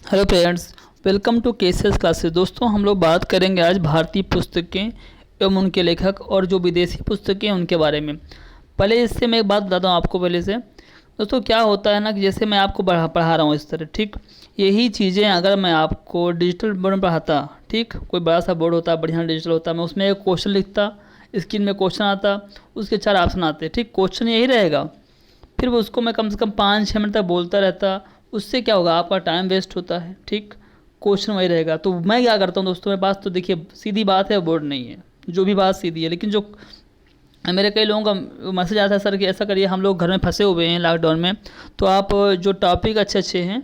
Hello parents, welcome to cases classes. दोस्तों, हम लोग बात करेंगे आज भारतीय पुस्तकें एवं उनके लेखक और जो विदेशी पुस्तकें हैं उनके बारे में। पहले इससे मैं एक बात बताता हूँ आपको पहले से। दोस्तों, क्या होता है ना कि जैसे मैं आपको पढ़ा रहा हूँ इस तरह, ठीक। यही चीज़ें अगर मैं आपको डिजिटल बोर्ड में पढ़ाता, ठीक, कोई बड़ा सा बोर्ड होता, बढ़िया डिजिटल होता, मैं उसमें एक क्वेश्चन लिखता, स्क्रीन में क्वेश्चन आता, उसके 4 ऑप्शन आते, ठीक, क्वेश्चन यही रहेगा। फिर वो उसको मैं कम से कम 5-6 मिनट तक बोलता रहता। उससे क्या होगा, आपका टाइम वेस्ट होता है, ठीक। क्वेश्चन वही रहेगा। तो मैं क्या करता हूँ दोस्तों, मेरे पास तो देखिए सीधी बात है, बोर्ड नहीं है, जो भी बात सीधी है। लेकिन जो मेरे कई लोगों का मैसेज आता है, सर कि ऐसा करिए, हम लोग घर में फंसे हुए हैं लॉकडाउन में, तो आप जो टॉपिक अच्छे अच्छे हैं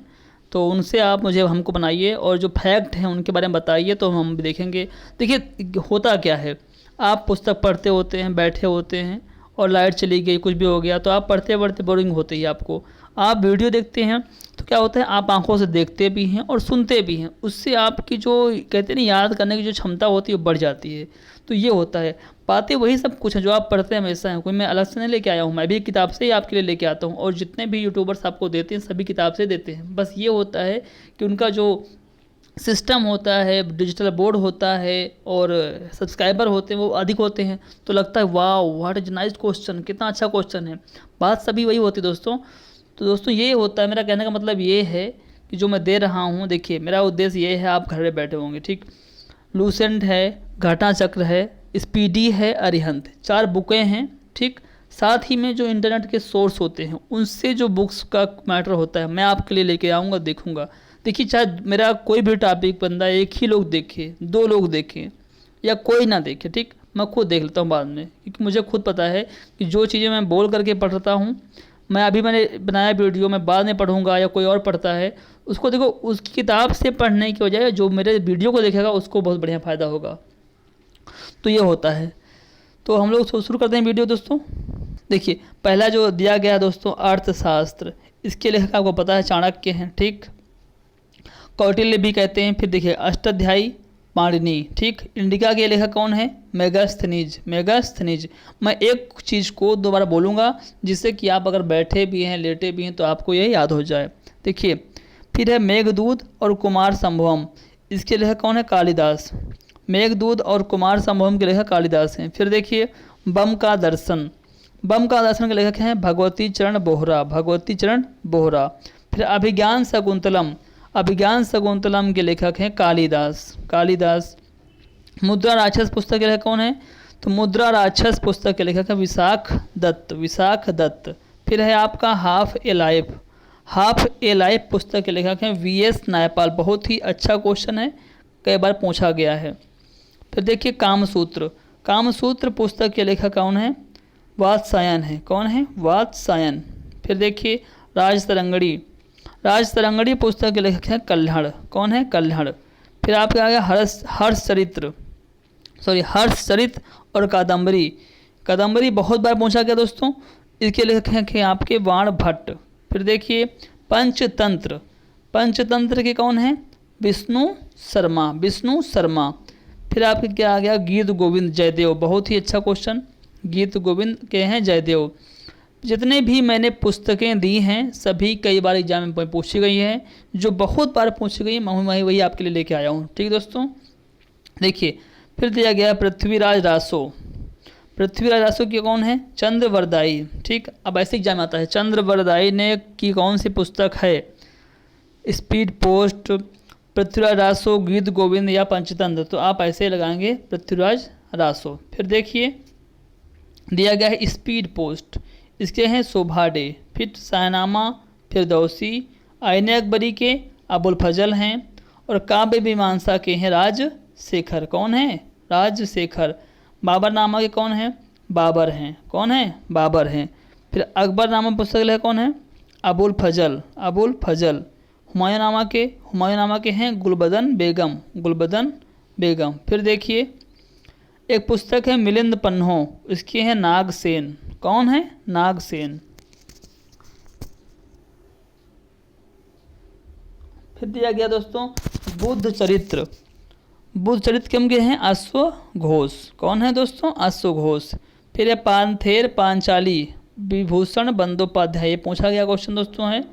तो उनसे आप मुझे हमको बनाइए, और जो फैक्ट हैं उनके बारे में बताइए, तो हम भी देखेंगे। देखिए होता क्या है, आप पुस्तक पढ़ते होते हैं, बैठे होते हैं, और लाइट चली गई, कुछ भी हो गया, तो आप पढ़ते पढ़ते बोरिंग होते ही आपको। आप वीडियो देखते हैं तो क्या होता है, आप आंखों से देखते भी हैं और सुनते भी हैं। उससे आपकी जो कहते हैं ना, याद करने की जो क्षमता होती है वो बढ़ जाती है। तो ये होता है। बातें वही सब कुछ है जो आप पढ़ते हैं हमेशा हैं, कोई मैं अलग से नहीं लेके आया हूँ, मैं भी किताब से ही आपके लिए लेके आता हूँ। और जितने भी यूट्यूबर्स आपको देते हैं सभी किताब से देते हैं। बस ये होता है कि उनका जो सिस्टम होता है, डिजिटल बोर्ड होता है, और सब्सक्राइबर होते हैं वो अधिक होते हैं, तो लगता है वाह व्हाट इज नाइस क्वेश्चन, कितना अच्छा क्वेश्चन है। बात सभी वही होती है दोस्तों। तो दोस्तों ये होता है, मेरा कहने का मतलब ये है कि जो मैं दे रहा हूँ, देखिए मेरा उद्देश्य ये है, आप घर में बैठे होंगे, ठीक। लूसेंट है, घटना चक्र है, स्पीडी है, अरिहंत, 4 बुकें हैं, ठीक। साथ ही में जो इंटरनेट के सोर्स होते हैं उनसे जो बुक्स का मैटर होता है मैं आपके लिए लेके आऊँगा, देखूँगा। देखिए, चाहे मेरा कोई भी टॉपिक बंदा एक ही लोग देखे, 2 लोग देखें, या कोई ना देखे, ठीक, मैं खुद देख लेता हूँ बाद में, क्योंकि मुझे खुद पता है कि जो चीज़ें मैं बोल करके पढ़ता हूँ, मैंने बनाया वीडियो, मैं बाद में पढ़ूंगा या कोई और पढ़ता है, उसको देखो, उसकी किताब से पढ़ने की बजाय जो मेरे वीडियो को देखेगा उसको बहुत बढ़िया फ़ायदा होगा। तो ये होता है। तो हम लोग शुरू करते हैं वीडियो दोस्तों। देखिए, पहला जो दिया गया है दोस्तों, अर्थशास्त्र। इसके लेखक आपको पता है चाणक्य हैं, ठीक। कौटिल्य भी कहते हैं। फिर देखिए, अष्टाध्यायी पाणिनि, ठीक। इंडिका के लेखक कौन है, मेगास्थनीज। मैं एक चीज़ को दोबारा बोलूँगा जिससे कि आप अगर बैठे भी हैं, लेटे भी हैं, तो आपको ये याद हो जाए। देखिए, फिर है मेघदूत और कुमार संभवम। इसके लेखक कौन है, कालिदास। मेघदूत और कुमार संभवम के लेखक कालिदास हैं। फिर देखिए, बम का दर्शन के लेखक हैं भगवती चरण बोहरा। फिर अभिज्ञान शकुंतलम के लेखक हैं कालिदास। मुद्रा राक्षस पुस्तक के लेखक कौन है, तो मुद्रा राक्षस पुस्तक के लेखक है विशाख दत्त। फिर है आपका हाफ ए लाइफ पुस्तक के लेखक हैं वीएस नायपाल। बहुत ही अच्छा क्वेश्चन है, कई बार पूछा गया है। फिर देखिए, कामसूत्र पुस्तक के लेखक कौन है, वात्सायन है। कौन है, वात्सायन। फिर देखिए, राजतरंगड़ी पुस्तक के लेखक हैं कल्हड़। कौन है, कल्हड़। फिर आपके आ गया हर्षचरित और कादम्बरी बहुत बार पूछा गया दोस्तों। इसके लेखक हैं आपके वाण भट्ट। फिर देखिए, पंचतंत्र के कौन है, विष्णु शर्मा। फिर आपके क्या आ गया, गीत गोविंद जयदेव। बहुत ही अच्छा क्वेश्चन, गीत गोविंद के हैं जयदेव। जितने भी मैंने पुस्तकें दी हैं सभी कई बार एग्जाम में पूछी गई हैं, जो बहुत बार पूछी गई मैं वही आपके लिए लेके आया हूँ, ठीक दोस्तों। देखिए, फिर दिया गया पृथ्वीराज रासो की कौन है, चंद्रवरदाई, ठीक। अब ऐसे एग्जाम आता है, चंद्रवरदाई ने की कौन सी पुस्तक है, स्पीड पोस्ट, पृथ्वीराज रासो, गीत गोविंद या पंचतंत्र। तो आप ऐसे लगाएंगे पृथ्वीराज रासो। फिर देखिए, दिया गया है स्पीड पोस्ट, इसके हैं शोभा डे। फिर शाहनामा फिरदौसी, आईने अकबरी के अबुल फजल हैं, और काव्य मीमांसा के हैं राजशेखर। कौन है, राजशेखर। बाबरनामा के कौन है, बाबर हैं। कौन है, बाबर हैं। फिर अकबरनामा पुस्तक लेखक कौन है, अबुल फजल। हुमायूंनामा के हैं गुलबदन बेगम। फिर देखिए, एक पुस्तक है मिलिंद पन्हो, इसके हैं नागसेन। कौन है, नागसेन। फिर दिया गया दोस्तों बुद्ध चरित्र के हैं अश्वघोष। कौन है दोस्तों, अश्वघोष। फिर है पांथेर पांचाली, विभूषण बंदोपाध्याय। ये पूछा गया क्वेश्चन दोस्तों है।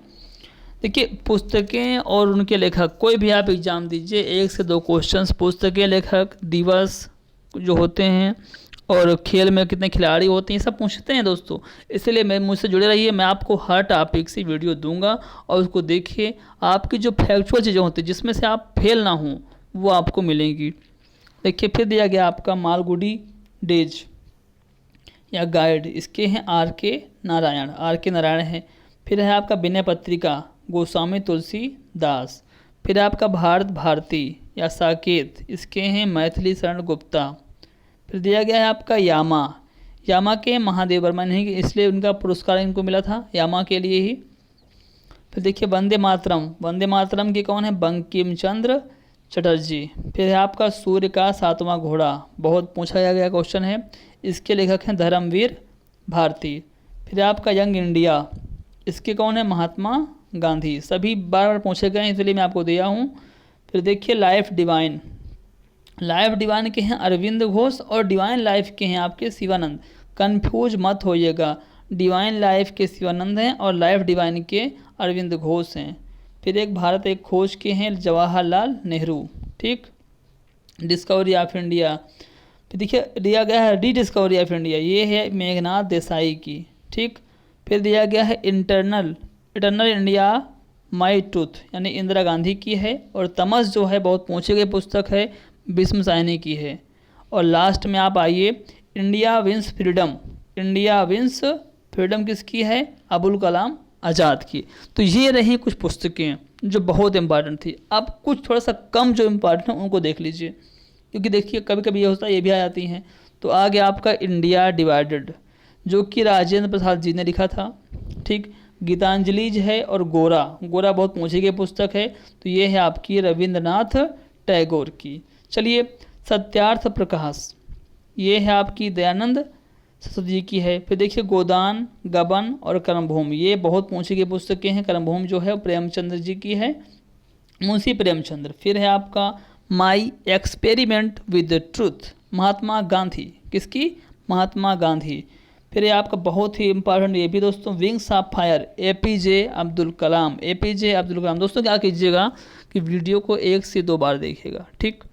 देखिए पुस्तकें और उनके लेखक, कोई भी आप एग्ज़ाम दीजिए 1 से 2 क्वेश्चंस पुस्तकें, लेखक, दिवस जो होते हैं और खेल में कितने खिलाड़ी होते हैं, ये सब पूछते हैं दोस्तों। इसलिए मैं मुझसे जुड़े रहिए, मैं आपको हर टॉपिक से वीडियो दूंगा और उसको देखिए। आपकी जो फैक्चुअल चीज़ें होती हैं जिसमें से आप फेल ना हों वो आपको मिलेंगी। देखिए फिर दिया गया आपका मालगुडी डेज या गाइड, इसके हैं R.K. नारायण, R.K. नारायण है। फिर है आपका विनय पत्रिका, गोस्वामी तुलसीदास। फिर आपका भारत भारती या साकेत, इसके हैं मैथिली शरण गुप्ता। फिर दिया गया है आपका यामा, यामा के महादेव वर्मा नहीं, इसलिए उनका पुरस्कार इनको मिला था यामा के लिए ही। फिर देखिए वंदे मातरम, वंदे मातरम के कौन है, बंकिम चंद्र चटर्जी। फिर है आपका सूर्य का 7वां घोड़ा, बहुत पूछा गया क्वेश्चन है, इसके लेखक हैं धर्मवीर भारती। फिर आपका यंग इंडिया, इसके कौन है, महात्मा गांधी। सभी बार बार पूछे गए इसलिए मैं आपको दिया हूँ। फिर देखिए लाइफ डिवाइन, लाइफ डिवाइन के हैं अरविंद घोष और डिवाइन लाइफ के हैं आपके शिवानंद। कंफ्यूज मत होइएगा, डिवाइन लाइफ के शिवानंद हैं और लाइफ डिवाइन के अरविंद घोष हैं। फिर एक भारत एक खोज के हैं जवाहरलाल नेहरू, ठीक। डिस्कवरी ऑफ इंडिया, फिर देखिए दिया गया है रीडिस्कवरी ऑफ इंडिया, ये है मेघनाथ देसाई की, ठीक। फिर दिया गया है इटर्नल इंडिया माई ट्रूथ, यानी इंदिरा गांधी की है। और तमस जो है बहुत पूछी गई पुस्तक है, भीष्म साहनी की है। और लास्ट में आप आइए, India wins freedom, India wins freedom किसकी है, अबुल कलाम आज़ाद की। तो ये रही कुछ पुस्तकें जो बहुत इम्पॉर्टेंट थी। अब कुछ थोड़ा सा कम जो इम्पॉर्टेंट है उनको देख लीजिए, क्योंकि देखिए कभी कभी ये होता है ये भी आ जाती हैं। तो आ गया आपका इंडिया डिवाइडेड, जो कि राजेंद्र प्रसाद जी ने लिखा था, ठीक। गीतांजलिज है और गोरा, गोरा बहुत पूछी गई पुस्तक है, तो ये है आपकी रविंद्रनाथ टैगोर की। चलिए सत्यार्थ प्रकाश, ये है आपकी दयानंद सरस्वती जी की है। फिर देखिए गोदान, गबन और कर्मभूमि, ये बहुत पूछी गई पुस्तकें हैं। कर्मभूमि जो है प्रेमचंद्र जी की है, मुंशी प्रेमचंद्र। फिर है आपका my experiment with truth, Mahatma Gandhi, किसकी, महात्मा गांधी। फिर ये आपका बहुत ही इंपॉर्टेंट ये भी दोस्तों, wings of fire, APJ Abdul Kalam, APJ Abdul Kalam. दोस्तों क्या कीजिएगा कि वीडियो को 1 से 2 बार देखिएगा, ठीक।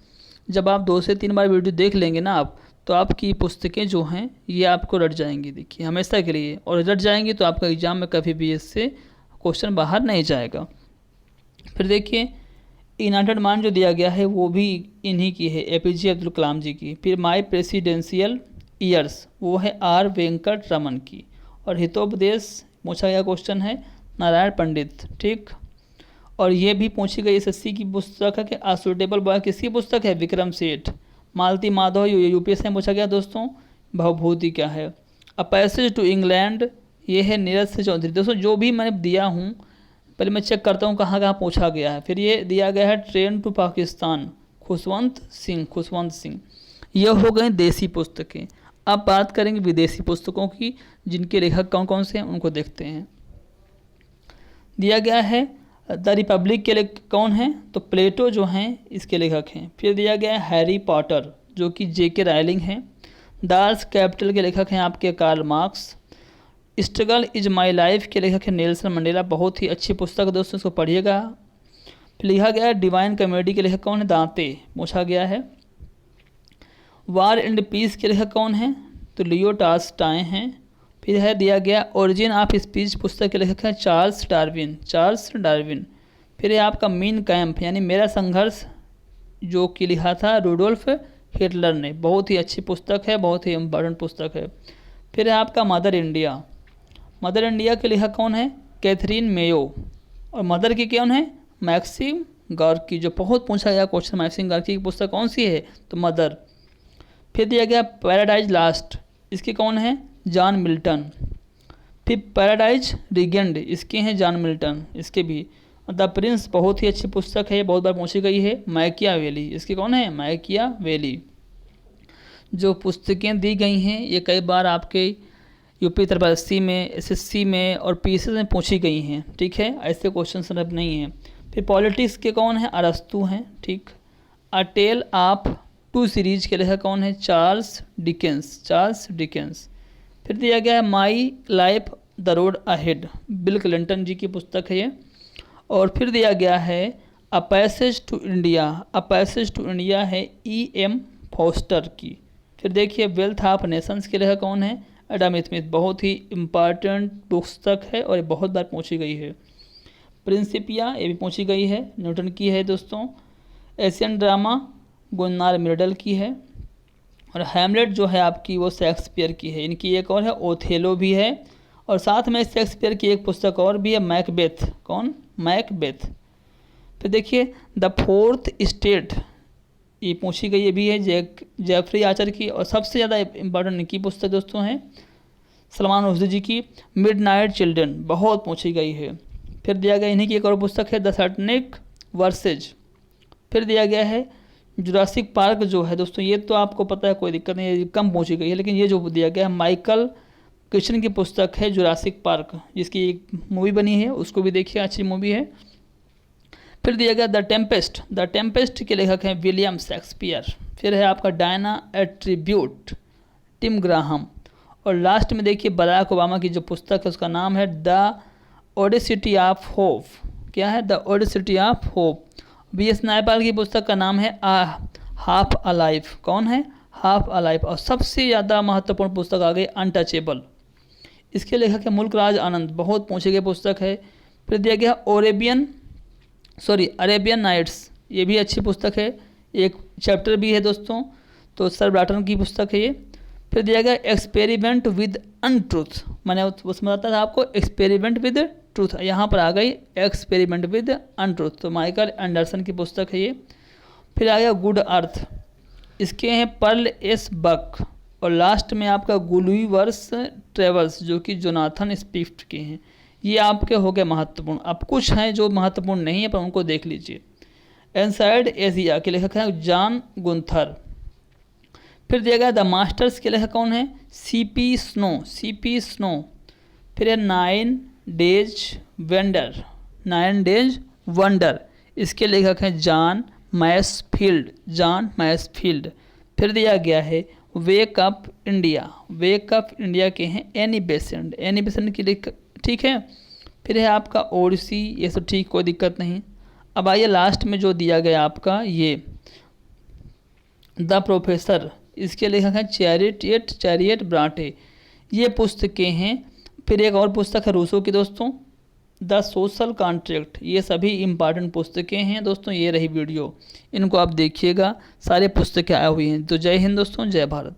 जब आप 2 से 3 बार वीडियो देख लेंगे ना आप, तो आपकी पुस्तकें जो हैं ये आपको रट जाएंगी, देखिए हमेशा के लिए। और रट जाएंगी तो आपका एग्जाम में कभी भी इससे क्वेश्चन बाहर नहीं जाएगा। फिर देखिए यूनाइटेड माइंड जो दिया गया है वो भी इन्हीं की है, APJ अब्दुल कलाम जी की। फिर माई प्रेसिडेंशियल ईयर्स, वो है R वेंकट रमन की। और हितोपदेश पूछा गया क्वेश्चन है नारायण पंडित, ठीक। और ये भी पूछी गई SSC की पुस्तक है कि अ सुटेबल बॉय, किसकी पुस्तक है, विक्रम सेठ। मालती माधव, UPSC में पूछा गया दोस्तों, भवभूति क्या है। अ पैसेज टू इंग्लैंड, ये है नीरज से चौधरी। दोस्तों जो भी मैंने दिया हूँ पहले मैं चेक करता हूँ कहाँ कहाँ पूछा गया है। फिर ये दिया गया है ट्रेन टू पाकिस्तान, खुशवंत सिंह। यह हो गई देसी पुस्तकें। अब बात करेंगे विदेशी पुस्तकों की, जिनके लेखक कौन कौन से हैं उनको देखते हैं। दिया गया है द रिपब्लिक के लेखक कौन हैं, तो प्लेटो जो हैं इसके लेखक हैं। फिर दिया गया है हैरी पॉटर, जो कि JK राइलिंग हैं। दार्स कैपिटल के लेखक हैं आपके Karl Marx. Struggle is my life के लेखक हैं नेल्सन मंडेला, बहुत ही अच्छी पुस्तक है दोस्तों, इसको पढ़िएगा। फिर लिखा गया है डिवाइन कॉमेडी के लेखक कौन है, दांते, पूछा गया है। वार एंड पीस के लेखक कौन हैं, तो लियो टॉल्स्टॉय हैं। फिर है दिया गया ओरिजिन ऑफ स्पीच पुस्तक के लेखक हैं चार्ल्स डार्विन। फिर है आपका मीन कैंप यानी मेरा संघर्ष, जो कि लिखा था रूडोल्फ हिटलर ने, बहुत ही अच्छी पुस्तक है, बहुत ही इम्पोर्टेंट पुस्तक है। फिर है आपका मदर इंडिया के लेखक कौन है, कैथरीन मेयो। और मदर की कौन है, मैक्सिम गॉर्की, जो बहुत पूछा गया क्वेश्चन, मैक्सिम गॉर्की की पुस्तक कौन सी है, तो मदर। फिर दिया गया पैराडाइज लास्ट, इसके कौन है, जॉन मिल्टन। फिर पैराडाइज रिगेंड, इसके हैं जॉन मिल्टन, इसके भी। द प्रिंस बहुत ही अच्छी पुस्तक है, बहुत बार पूछी गई है। मैकियावेली, इसके कौन है, मैकियावेली। जो पुस्तकें दी गई हैं ये कई बार आपके UP SSC में, SSC में और PCS में पूछी गई हैं, ठीक है, ऐसे क्वेश्चन सब नहीं हैं। फिर पॉलिटिक्स के कौन है, अरस्तु हैं, ठीक। अ टेल ऑफ टू सीरीज के लेखक कौन है, चार्ल्स डिकेंस। फिर दिया गया है my life the road ahead, Bill Clinton ji की पुस्तक है ये। और फिर दिया गया है a passage to India, a passage to India है E.M. फोस्टर की। फिर देखिए वेल्थ ऑफ नेशंस के लेखक कौन है, एडम स्मिथ। बहुत ही इम्पॉर्टेंट पुस्तक है और ये बहुत बार पूछी गई है। प्रिंसिपिया ये भी पूछी गई है, न्यूटन की है दोस्तों। एशियन ड्रामा गुन्नार मिर्डल की है। और हैमलेट जो है आपकी वो शेक्सपियर की है। इनकी एक और है ओथेलो भी है, और साथ में शेक्सपियर की एक पुस्तक और भी है मैकबेथ। कौन, मैकबेथ। फिर देखिए द फोर्थ स्टेट ये पूछी गई, ये भी है जेफरी आर्चर की। और सबसे ज़्यादा इम्पोर्टेंट इनकी पुस्तक दोस्तों है सलमान रुश्दी जी की मिडनाइट चिल्ड्रन, बहुत पूछी गई है। फिर दिया गया इन्हीं की एक और पुस्तक है द सैटनिक वर्सेज। फिर दिया गया है जुरासिक पार्क जो है दोस्तों, ये तो आपको पता है, कोई दिक्कत नहीं है, कम पूछी गई है। लेकिन ये जो दिया गया है माइकल क्रिश्चियन की पुस्तक है जुरासिक पार्क, जिसकी एक मूवी बनी है, उसको भी देखिए, अच्छी मूवी है। फिर दिया गया द टेम्पेस्ट, द टेम्पेस्ट के लेखक हैं विलियम शेक्सपियर। फिर है आपका डायना एट्रीब्यूट, टिम ग्राहम। और लास्ट में देखिए बराक ओबामा की जो पुस्तक है उसका नाम है द ओडेसिटी ऑफ होप। क्या है, the Audacity of hope. B.S. Naipal की पुस्तक का नाम है हाफ अलाइव। कौन है, हाफ अलाइव। और सबसे ज़्यादा महत्वपूर्ण पुस्तक आ गई अनटचेबल, इसके लेखक है मुल्क राज आनंद, बहुत पूछी गई पुस्तक है। फिर दिया गया अरेबियन नाइट्स, ये भी अच्छी पुस्तक है, एक चैप्टर भी है दोस्तों, तो सर ब्राटन की पुस्तक है ये। फिर दिया गया एक्सपेरिमेंट विद अनट्रूथ, मैंने उसमें बताया था आपको एक्सपेरिमेंट विद ट्रूथ, यहाँ पर आ गई एक्सपेरिमेंट विद अनट्रूथ, तो माइकल एंडरसन की पुस्तक है ये। फिर आ गया गुड अर्थ, इसके हैं पर्ल एस बक। और लास्ट में आपका गुलिवर्स ट्रेवल्स जो कि जोनाथन स्विफ्ट के हैं। ये आपके हो गए महत्वपूर्ण। अब कुछ हैं जो महत्वपूर्ण नहीं है पर उनको देख लीजिए। इनसाइड एशिया के लेखक हैं जॉन गुंथर। फिर दिया गया द मास्टर्स के लेखक कौन है, C.P. स्नो। फिर है 9 डेज वंडर, इसके लेखक हैं जॉन मैसफील्ड। फिर दिया गया है वेक अप इंडिया के हैं एनी बेसेंट की लेखक, ठीक है। फिर है आपका ओडिसी, ये सब ठीक, कोई दिक्कत नहीं। अब आइए लास्ट में जो दिया गया आपका ये द प्रोफेसर, इसके लेखक हैं चैरियट ब्राटे, ये पुस्तकें हैं। फिर एक और पुस्तक है रूसो की दोस्तों, द सोशल कॉन्ट्रैक्ट। ये सभी इम्पॉर्टेंट पुस्तकें हैं दोस्तों। ये रही वीडियो, इनको आप देखिएगा, सारे पुस्तकें आई हुई हैं। तो जय हिंद दोस्तों, जय भारत।